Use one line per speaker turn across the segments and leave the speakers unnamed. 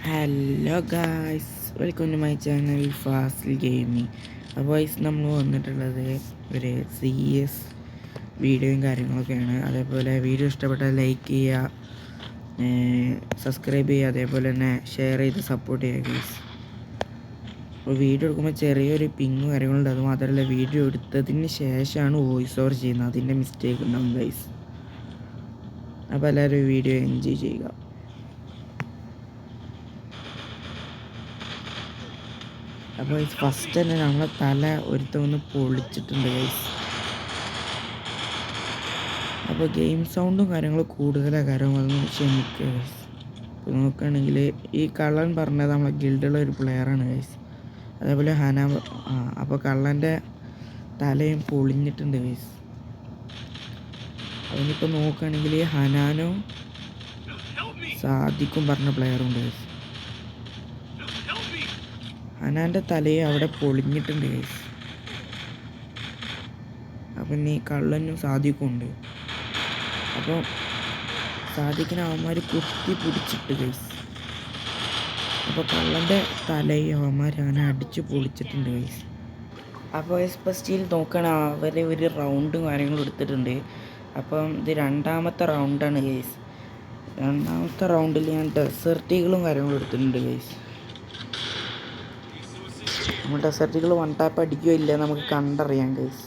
Hello guys, welcome to my channel Fasil gaming. അപ്പോൾ guys നമ്മൾ വന്നിട്ടുള്ളത് ഒരു CS വീഡിയോയും കാര്യങ്ങളൊക്കെയാണ്. അതേപോലെ വീഡിയോ ഇഷ്ടപ്പെട്ടാൽ ലൈക്ക് ചെയ്യുക, സബ്സ്ക്രൈബ് ചെയ്യുക, അതേപോലെ തന്നെ ഷെയർ ചെയ്ത് സപ്പോർട്ട് ചെയ്യുക ഗൈസ്. അപ്പോൾ വീഡിയോ എടുക്കുമ്പോൾ ചെറിയൊരു പിങ്ങും കാര്യങ്ങളുണ്ട്. അത് മാത്രമല്ല വീഡിയോ എടുത്തതിന് ശേഷമാണ് വോയിസ് ഓവർ ചെയ്യുന്നത്, അതിൻ്റെ മിസ്റ്റേക്ക് ഉണ്ടാവും ഗൈസ്. അപ്പോൾ എല്ലാവരും വീഡിയോ എൻജോയ് ചെയ്യുക. അപ്പോൾ ഫസ്റ്റ് തന്നെ നമ്മളെ തല ഒരുത്തൊന്ന് പൊളിച്ചിട്ടുണ്ട് ഗൈസ്. അപ്പോൾ ഗെയിം സൗണ്ടും കാര്യങ്ങളും കൂടുതലാണ്, കാര്യം അതൊന്ന് ക്ഷമിക്കുക ഗൈസ്. ഇപ്പോൾ നോക്കുകയാണെങ്കിൽ ഈ കള്ളൻ പറഞ്ഞത് നമ്മളെ ഗിൽഡുള്ള ഒരു പ്ലെയറാണ് ഗൈസ്. അതേപോലെ അപ്പോൾ കള്ളൻ്റെ തലയും പൊളിഞ്ഞിട്ടുണ്ട് ഗൈസ്. അതിനിപ്പോൾ നോക്കുകയാണെങ്കിൽ ഹനാനും സാദിക്കും പറഞ്ഞ പ്ലെയറുണ്ട് ഗൈസ്. ഹനാൻ്റെ തലയെ അവിടെ പൊളിഞ്ഞിട്ടുണ്ട് ഗൈസ്. അപ്പം ഈ കള്ളനും സാദിക്കും ഉണ്ട്. അപ്പോൾ സാദിക്കിനെ അവന്മാർ കുത്തി പിടിച്ചിട്ട് ഗൈസ്. അപ്പോൾ കള്ളൻ്റെ തലയെ അവന്മാർ അങ്ങനെ അടിച്ച് പൊളിച്ചിട്ടുണ്ട് ഗൈസ്. അപ്പോൾ ഇപ്പോൾ സ്റ്റിൽ നോക്കണം, അവരെ ഒരു റൗണ്ടും കാര്യങ്ങളും എടുത്തിട്ടുണ്ട്. അപ്പം ഇത് രണ്ടാമത്തെ റൗണ്ടാണ് ഗൈസ്. രണ്ടാമത്തെ റൗണ്ടിൽ ഞാൻ ഡെസേർട്ടുകളും കാര്യങ്ങളും എടുത്തിട്ടുണ്ട് ഗൈസ്. നമ്മൾ ഡെസേർട്ടുകൾ വൺ ടാപ്പ് അടിക്കുകയോ ഇല്ല നമുക്ക് കണ്ടറിയാം ഗൈസ്.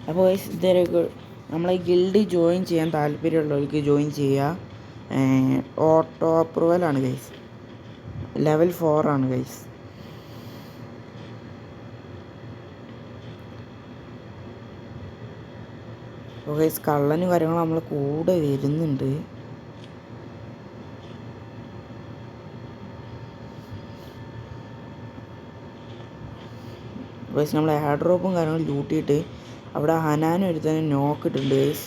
അപ്പോൾ ഗൈസ് ഇതുവരെയൊക്കെ നമ്മളെ ഗിൽഡ് ജോയിൻ ചെയ്യാൻ താല്പര്യമുള്ളവർക്ക് ജോയിൻ ചെയ്യുക. Auto അപ്രൂവലാണ് guys. ലെവൽ 4 ആണ് ഗൈസ്. അപ്പോൾ ഗൈസ് കള്ളനും കാര്യങ്ങളും നമ്മളെ കൂടെ വരുന്നുണ്ട്. ഗൈസ് നമ്മൾ എയർ ഡ്രോപ്പും കാര്യങ്ങളും ലൂട്ടിയിട്ട് അവിടെ ഹനാനും ഒരുത്തനെ നോക്കിയിട്ടുണ്ട് ഗൈസ്.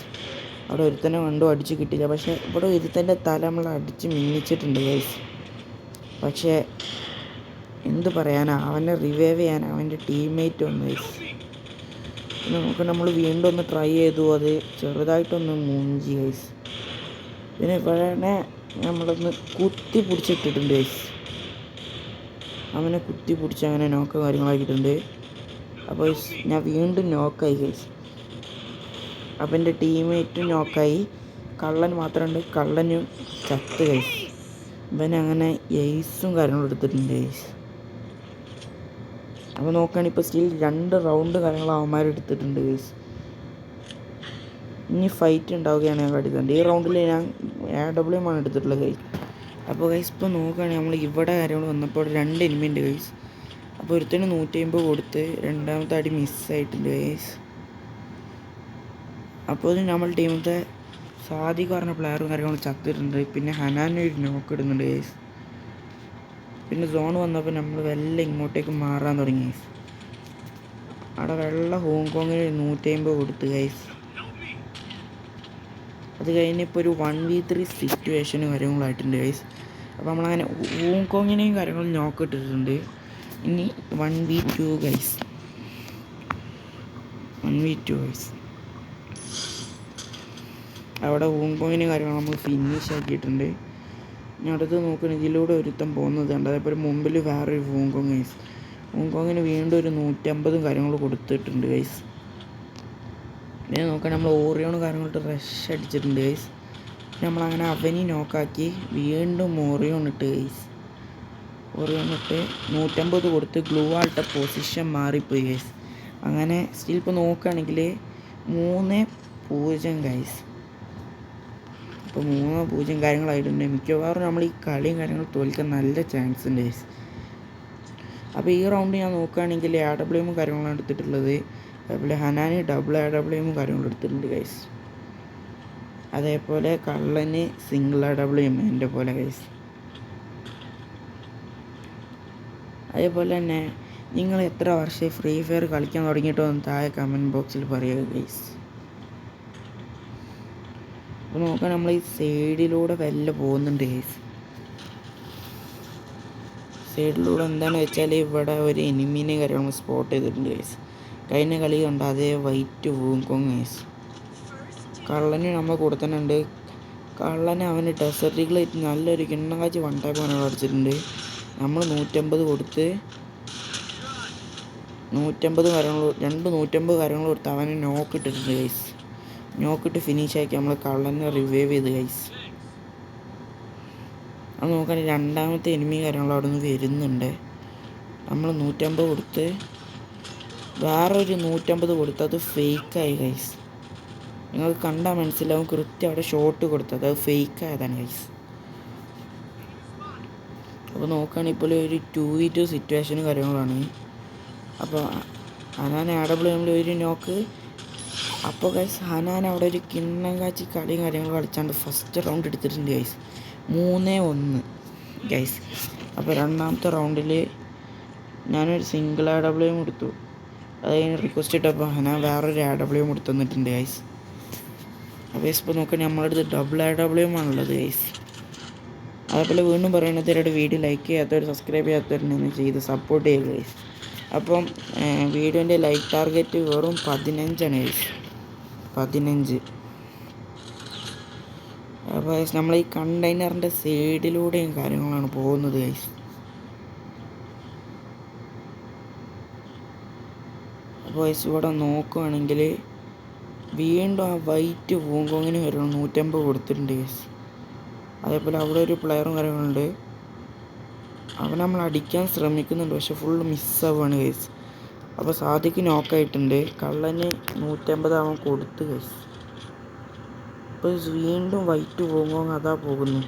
അവിടെ ഒരുത്തനെ കണ്ടു അടിച്ച് കിട്ടിയില്ല. പക്ഷേ ഇവിടെ ഒരുത്തൻ്റെ തല നമ്മൾ അടിച്ച് മിന്നിച്ചിട്ടുണ്ട് ഗൈസ്. പക്ഷേ എന്ത് പറയാനാ, അവനെ റിവൈവ് ചെയ്യാൻ അവൻ്റെ ടീംമേറ്റ് വന്നു ഗൈസ്. പിന്നെ നമുക്ക് നമ്മൾ വീണ്ടും ഒന്ന് ട്രൈ ചെയ്തു, അത് ചെറുതായിട്ടൊന്ന് മൂഞ്ചി ഗൈസ്. പിന്നെ ഇവിടെ നമ്മളൊന്ന് കുത്തി പിടിച്ചിട്ടിട്ടുണ്ട് ഗൈസ്. അവനെ കുത്തി പിടിച്ച് അങ്ങനെ നോക്ക കാര്യങ്ങളാക്കിയിട്ടുണ്ട്. അപ്പോൾ ഞാൻ വീണ്ടും നോക്കായി ഗൈസ്. അപ്പം എൻ്റെ ടീംമേറ്റും നോക്കായി, കള്ളൻ മാത്രമുണ്ട്, കള്ളനും ചത്ത് ഗൈസ്. ഇവൻ അങ്ങനെ എയ്സും കാര്യങ്ങളും എടുത്തിട്ടുണ്ട് ഗൈസ്. അപ്പോൾ നോക്കുകയാണെങ്കിൽ ഇപ്പോൾ സ്റ്റിൽ 2 റൗണ്ട് കാര്യങ്ങൾ അവന്മാർ എടുത്തിട്ടുണ്ട് ഗൈസ്. ഇനി ഫൈറ്റ് ഉണ്ടാവുകയാണ് ഞാൻ കണ്ടിട്ടുണ്ട്. ഈ റൗണ്ടിൽ ഞാൻ AW ആണ് എടുത്തിട്ടുള്ളത് ഗൈസ്. അപ്പോൾ ഗൈസ് ഇപ്പോൾ നോക്കുകയാണെങ്കിൽ നമ്മൾ ഇവിടെ കാര്യങ്ങൾ വന്നപ്പോൾ 2 എനിമി ഉണ്ട് ഗൈസ്. അപ്പോൾ ഒരുത്തന് 150 കൊടുത്ത് രണ്ടാമത്തെ അടി മിസ്സായിട്ടുണ്ട് ഗൈസ്. അപ്പോൾ നമ്മൾ ടീമത്തെ സാദിക്ക് പറഞ്ഞ പ്ലെയറും കാര്യങ്ങളും ചത്തിട്ടുണ്ട്. പിന്നെ ഹനാനെ ഒരു നോക്ക് ഇടുന്നുണ്ട് ഗൈസ്. പിന്നെ സോൺ വന്നപ്പോൾ നമ്മൾ വെള്ളം ഇങ്ങോട്ടേക്ക് മാറാൻ തുടങ്ങി ഗൈസ്. അവിടെ വെള്ള ഹോങ്കോങ്ങിന് 150 കൊടുത്ത് ഗൈസ്. അത് കഴിഞ്ഞിപ്പോൾ ഒരു 1v3 സിറ്റുവേഷനും കാര്യങ്ങളായിട്ടുണ്ട് ഗൈസ്. അപ്പോൾ നമ്മളങ്ങനെ ഹോങ്കോങ്ങിനെയും കാര്യങ്ങളും നോക്ക് ഇട്ടിട്ടുണ്ട്. ഇനി 1v2 ഗൈസ്. 1v2 guys. അവിടെ ഹോങ്കോങ്ങിന് കാര്യങ്ങൾ നമ്മൾ ഫിനിഷ് ആക്കിയിട്ടുണ്ട്. ഇനി അടുത്ത് നോക്കുകയാണെങ്കിൽ ഇതിലൂടെ ഒരുത്തം പോകുന്നത് കണ്ട്. അതേപോലെ മുമ്പിൽ വേറൊരു ഹോങ്കോങ് ഗൈസ്. ഹോങ്കോങ്ങിന് വീണ്ടും ഒരു 150 കാര്യങ്ങൾ കൊടുത്തിട്ടുണ്ട് ഗൈസ്. പിന്നെ നോക്കാൻ നമ്മൾ ഓറിയോൺ കാര്യങ്ങളിട്ട് റഷ് അടിച്ചിട്ടുണ്ട് ഗൈസ്. നമ്മളങ്ങനെ അവനി നോക്കാക്കി വീണ്ടും ഓറിയോൺ ഇട്ട് ഗൈസ്. ഓറിയോൺ ഇട്ട് 150 കൊടുത്ത് ഗ്ലൂ ആൾട്ട പൊസിഷൻ മാറിപ്പോയി ഗൈസ്. അങ്ങനെ സ്റ്റിൽ ഇപ്പോൾ നോക്കുകയാണെങ്കിൽ 3-0 ഗൈസ്. ഇപ്പോൾ 3-0 കാര്യങ്ങളായിട്ടുണ്ട്. മിക്കവാറും നമ്മൾ ഈ കളിയും കാര്യങ്ങളും തോൽക്കാൻ നല്ല ചാൻസ് ഉണ്ട് ഗൈസ്. അപ്പോൾ ഈ റൗണ്ട് ഞാൻ നോക്കുകയാണെങ്കിൽ AWM കാര്യങ്ങളാണ് എടുത്തിട്ടുള്ളത്. അതേപോലെ ഹനാന് ഡബിൾ AWM കാര്യങ്ങളും എടുത്തിട്ടുണ്ട് ഗൈസ്. അതേപോലെ കള്ളന് സിംഗിൾ AWM എൻ്റെ പോലെ ഗൈസ്. അതേപോലെ തന്നെ നിങ്ങൾ എത്ര വർഷം ഫ്രീ ഫയർ കളിക്കാൻ തുടങ്ങിയിട്ടോ എന്ന് താഴെ കമൻറ്റ് ബോക്സിൽ പറയുക ഗൈസ്. അപ്പോൾ നോക്കാൻ നമ്മൾ ഈ സൈഡിലൂടെ പോകുന്നുണ്ട് ഗൈസ്. സൈഡിലൂടെ എന്താണെന്ന് വെച്ചാൽ ഇവിടെ ഒരു എനിമീനെ കാര്യങ്ങൾ സ്പോട്ട് ചെയ്തിട്ടുണ്ട് ഗൈസ്. കഴിഞ്ഞ കളി കണ്ട അതേ വൈറ്റ് വൂങ്കോങ് ഗൈസ്. കള്ളന് നമ്മളെ കൂടെ തന്നെ ഉണ്ട്. കള്ളനെ അവന് ഡെസർട്ടികൾ നല്ലൊരു കിണ്ണങ്കാച്ചി വൺ ടൈപ്പ് അവനോട് അടിച്ചിട്ടുണ്ട്. നമ്മൾ 150 കൊടുത്ത് 150 കാര്യങ്ങൾ കൊടുത്ത് അവന് നോക്കിട്ടിട്ടുണ്ട് ഗൈസ്. നോക്കിട്ട് ഫിനിഷാക്കി നമ്മൾ കള്ളനെ റിവൈവ് ചെയ്ത് ഗൈസ്. അത് നോക്കുകയാണെങ്കിൽ രണ്ടാമത്തെ എനിമി കാര്യങ്ങളും അവിടെ നിന്ന് വരുന്നുണ്ട്. നമ്മൾ 150 കൊടുത്ത് വേറൊരു 150 കൊടുത്ത് അത് ഫേക്കായി ഗൈസ്. നിങ്ങൾക്ക് കണ്ടാൽ മനസ്സിലാവും കൃത്യം അവിടെ ഷോട്ട് കൊടുത്തത് അത് ഫേക്കായതാണ് ഗൈസ്. അപ്പോൾ നോക്കുകയാണെങ്കിൽ ഇപ്പോൾ ഒരു 2v2 സിറ്റുവേഷനും കാര്യങ്ങളാണ്. അപ്പോൾ ഹനാൻ AWM ഒരു നോക്ക്. അപ്പോൾ ഗൈസ് ഹനാൻ അവിടെ ഒരു കിണ്ണം കാച്ചി കളിയും കാര്യങ്ങളും കളിച്ചാണ്ട് ഫസ്റ്റ് റൗണ്ട് എടുത്തിട്ടുണ്ട് ഗൈസ്. 3-1 ഗൈസ്. അപ്പോൾ രണ്ടാമത്തെ റൗണ്ടിൽ ഞാനൊരു സിംഗിൾ AWM കൊടുത്തു. അത് കഴിഞ്ഞ് റിക്വസ്റ്റ് ഇട്ടപ്പോൾ ഹനാൻ വേറൊരു AWM കൊടുത്തു തന്നിട്ടുണ്ട് ഗൈസ്. അപ്പോൾ ഇപ്പോൾ നോക്കുകയാണെങ്കിൽ നമ്മളടുത്ത് ഡബിൾ AWM ആണുള്ളത് ഗൈസ്. അതേപോലെ വീണ്ടും പറയുന്നത് വീഡിയോ ലൈക്ക് ചെയ്യാത്തവർ സബ്സ്ക്രൈബ് ചെയ്യാത്തവരുണ്ടെന്ന് ചെയ്ത് സപ്പോർട്ട് ചെയ്യുക ഗൈസ്. അപ്പം വീഡിയോൻ്റെ ലൈക്ക് ടാർഗറ്റ് വെറും 15 ആണ് ഗൈസ്. 15. അപ്പോൾ നമ്മൾ ഈ കണ്ടെയ്നറിൻ്റെ സൈഡിലൂടെയും കാര്യങ്ങളാണ് പോകുന്നത് ഗൈസ്. അപ്പോൾ ഗൈസ് ഇവിടെ നോക്കുകയാണെങ്കിൽ വീണ്ടും ആ വൈറ്റ് വൂങ്കോങ്ങിന് വരണം 150 കൊടുത്തിട്ടുണ്ട് ഗൈസ്. അതേപോലെ അവിടെ ഒരു പ്ലെയറും കാര്യങ്ങളുണ്ട്. അവൻ നമ്മൾ അടിക്കാൻ ശ്രമിക്കുന്നുണ്ട്, പക്ഷെ ഫുള്ള് മിസ്സാവുകയാണ് ഗൈസ്. അപ്പോൾ സാദിക്ക് നോക്കായിട്ടുണ്ട്. കള്ളന് 150 അവൻ കൊടുത്ത് ഗൈസ്. അപ്പോൾ വീണ്ടും വൈറ്റ് വൂങ്കോങ് അതാ പോകുന്നു.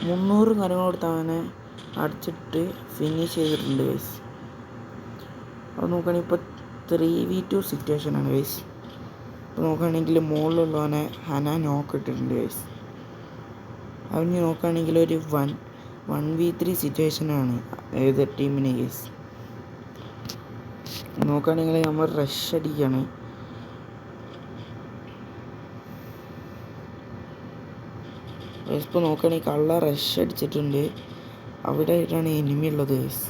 300 കാര്യങ്ങൾ കൊടുത്ത് അവനെ അടിച്ചിട്ട് ഫിനിഷ് ചെയ്തിട്ടുണ്ട് ഗൈസ്. അത് നോക്കുകയാണെങ്കിൽ ഇപ്പോൾ 3v2 സിറ്റുവേഷനാണ് ഗൈസ്. ഇപ്പോൾ നോക്കുകയാണെങ്കിൽ മുകളിലുള്ളവനെ ഹനാൻ നോക്കിയിട്ടുണ്ട് ഗൈസ്. അവന് നോക്കുകയാണെങ്കിൽ ഒരു 1v3 സിറ്റുവേഷനാണ് ഏത് ടീമിന് ഗൈസ്. നോക്കുകയാണെങ്കിൽ നമ്മൾ റഷ് അടിക്കുകയാണ്. ഇപ്പോൾ നോക്കുകയാണെങ്കിൽ കള്ള റഷ് അടിച്ചിട്ടുണ്ട്. അവിടെ ആയിട്ടാണ് എനിമി ഉള്ളത് ഗൈസ്.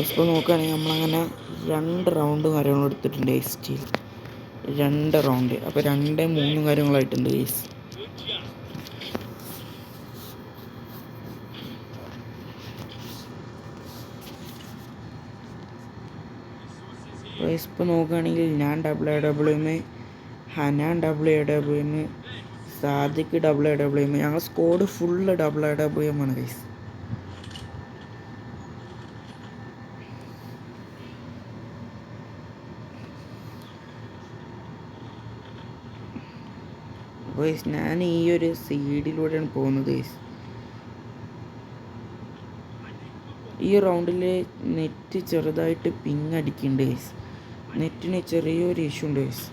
ഇപ്പോൾ നോക്കുകയാണെങ്കിൽ നമ്മളങ്ങനെ 2 റൗണ്ട് കാര്യങ്ങളും എടുത്തിട്ടുണ്ട് ഗൈസ്. Steel 2 round. അപ്പോൾ 2-3 കാര്യങ്ങളായിട്ടുണ്ട് ഗൈസ്. ഇപ്പോൾ നോക്കുകയാണെങ്കിൽ ഞാൻ double AWM, Hanan double AWM, Sadiq double AWM. ഞങ്ങൾ സ്കോഡ് ഫുള്ള് ഡബിൾ AWM ആണ് ഗൈസ്. അപ്പോൾ ഞാൻ ഈ ഒരു സൈഡിലൂടെയാണ് പോകുന്നത് ഗൈസ്. ഈ റൗണ്ടിൽ നെറ്റ് ചെറുതായിട്ട് പിങ് അടിക്കുന്നുണ്ട് ഗൈസ്. നെറ്റിന് ചെറിയൊരു ഇഷ്യൂ ഉണ്ട് ഗൈസ്.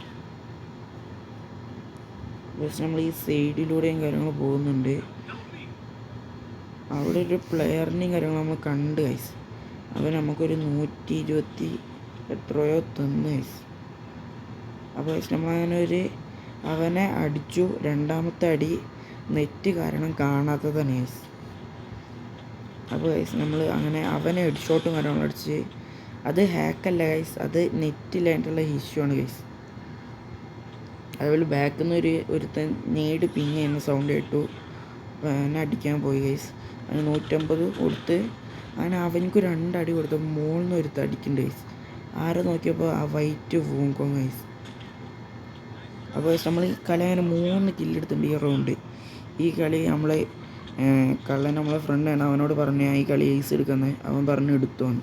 ബസ് നമ്മൾ ഈ സൈഡിലൂടെയും കാര്യങ്ങൾ പോകുന്നുണ്ട്. അവിടെ ഒരു പ്ലെയറിനെയും കാര്യങ്ങൾ നമ്മൾ കണ്ട് ഗൈസ്. അവൻ നമുക്കൊരു 120 എത്രയോ തന്നു ഗൈസ്. അപ്പോൾ ഗൈസ് നമ്മളങ്ങനെ അവനെ അടിച്ചു. രണ്ടാമത്തെ അടി നെറ്റ് കാരണം കാണാത്തതാണ് ഗൈസ്. അപ്പോൾ ഗൈസ് നമ്മൾ അങ്ങനെ അവനെ ഹെഡ് ഷോട്ടും കാര്യങ്ങളും അടിച്ച്. അത് ഹാക്കല്ല ഗൈസ്, അത് നെറ്റിലായിട്ടുള്ള ഇഷ്യൂ ആണ് ഗൈസ്. അതുപോലെ ബാക്കിൽ നിന്ന് ഒരുത്തൻ നീട് പിങ് ചെയ്യുന്ന സൗണ്ട് കേട്ടു. അവനെ അടിക്കാൻ പോയി ഗൈസ്. അവന് 150 കൊടുത്ത് അവനക്ക് 2 അടി കൊടുത്തപ്പോൾ മുകളിൽ നിന്ന് ഒരുത്ത അടിക്കുന്നുണ്ട് ഗൈസ്. ആരെ നോക്കിയപ്പോൾ ആ വൈറ്റ് വൂങ്കോങ് ഗൈസ്. അപ്പോൾ നമ്മൾ ഈ കളി അങ്ങനെ 3 കില്ലെടുത്തിട്ടുണ്ട് ഈ റൗണ്ട്. ഈ കളി കള്ളൻ നമ്മളെ ഫ്രണ്ടാണ്. അവനോട് പറഞ്ഞു ഈ കളി ഏസ് എടുക്കുന്നത്. അവൻ പറഞ്ഞു എടുത്തോന്ന്.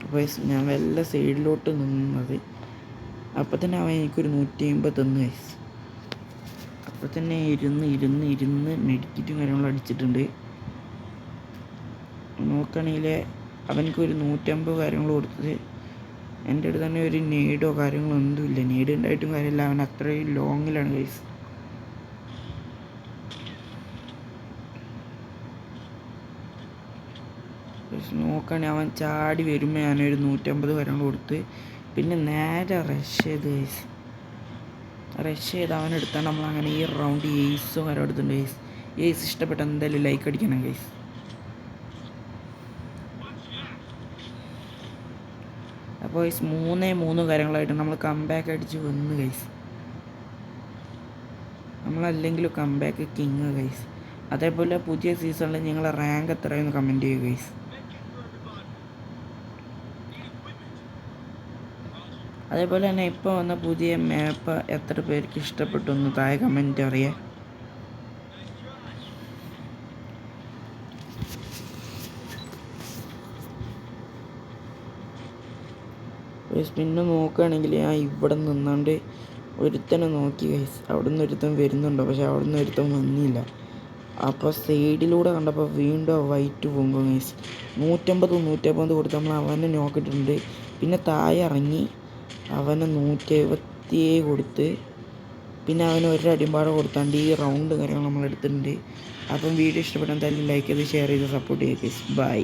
അപ്പോൾ ഞാൻ വല്ല സൈഡിലോട്ട് നിന്നത്. അപ്പോൾ തന്നെ അവൻ എനിക്കൊരു 150 തന്നു ഗൈസ്. അപ്പോൾ തന്നെ ഇരുന്ന് മെഡിക്കറ്റും കാര്യങ്ങളും അടിച്ചിട്ടുണ്ട്. നോക്കുകയാണെങ്കിൽ അവനക്കൊരു 150 കാര്യങ്ങൾ കൊടുത്തത്. എൻ്റെ അടുത്ത് തന്നെ ഒരു നേഡോ കാര്യങ്ങളോ ഒന്നുമില്ല. നേഡ് ഉണ്ടായിട്ടും കാര്യമില്ല. അവൻ അത്രയും ലോങ്ങിലാണ് ഗൈസ്. നോക്കുകയാണെങ്കിൽ അവൻ ചാടി വരുമ്പോൾ ഞാനൊരു 150 കാര്യങ്ങൾ കൊടുത്ത് പിന്നെ നേരെ റഷ് ചെയ്ത് ഗൈസ്. റഷ് ചെയ്ത് അവനെടുത്താണ് നമ്മളങ്ങനെ ഈ റൗണ്ട് ഏസും കാര്യം എടുത്തിട്ടുണ്ട് ഗൈസ്. ഏസ് ഇഷ്ടപ്പെട്ട എന്തായാലും ലൈക്ക് അടിക്കണം ഗൈസ്. അപ്പോൾ ഗൈസ് 3-3 കാര്യങ്ങളായിട്ട് നമ്മൾ കംബാക്ക് അടിച്ച് വന്ന് ഗൈസ്. നമ്മളല്ലെങ്കിലും കംബാക്ക് കിങ് ഗൈസ്. അതേപോലെ പുതിയ സീസണിൽ നിങ്ങളെ റാങ്ക് എത്രയെന്ന് കമൻറ്റ് ചെയ്യുക ഗൈസ്. അതേപോലെ തന്നെ ഇപ്പോൾ വന്ന പുതിയ മാപ്പ് എത്ര പേർക്ക് ഇഷ്ടപ്പെട്ടു എന്ന് താഴെ കമൻറ്റ് അറിയാം. പിന്നെ നോക്കുകയാണെങ്കിൽ ഞാൻ ഇവിടെ നിന്നാണ്ട് ഒരുത്തനെ നോക്കി ഗൈസ്. അവിടെ നിന്ന് ഒരുത്തൻ വരുന്നുണ്ടോ, പക്ഷെ അവിടെ നിന്ന് ഒരുത്തൻ വന്നില്ല. അപ്പോൾ സൈഡിലൂടെ കണ്ടപ്പോൾ വീണ്ടും വൈറ്റ് പോകുമ്പോൾ ഗൈസ് 150 കൊടുത്ത് നമ്മൾ അവനെ നോക്കിയിട്ടുണ്ട്. പിന്നെ താഴെ ഇറങ്ങി അവനെ 177 കൊടുത്ത് പിന്നെ അവന് ഒരടിമ്പാട് കൊടുത്താണ്ട് ഈ റൗണ്ട് കാര്യങ്ങൾ നമ്മൾ എടുത്തിട്ടുണ്ട്. അപ്പം വീഡിയോ ഇഷ്ടപ്പെട്ടാൽ എന്തായാലും ലൈക്ക് ചെയ്ത് ഷെയർ ചെയ്ത് സപ്പോർട്ട് ചെയ്യുക ഗൈസ്. ബൈ.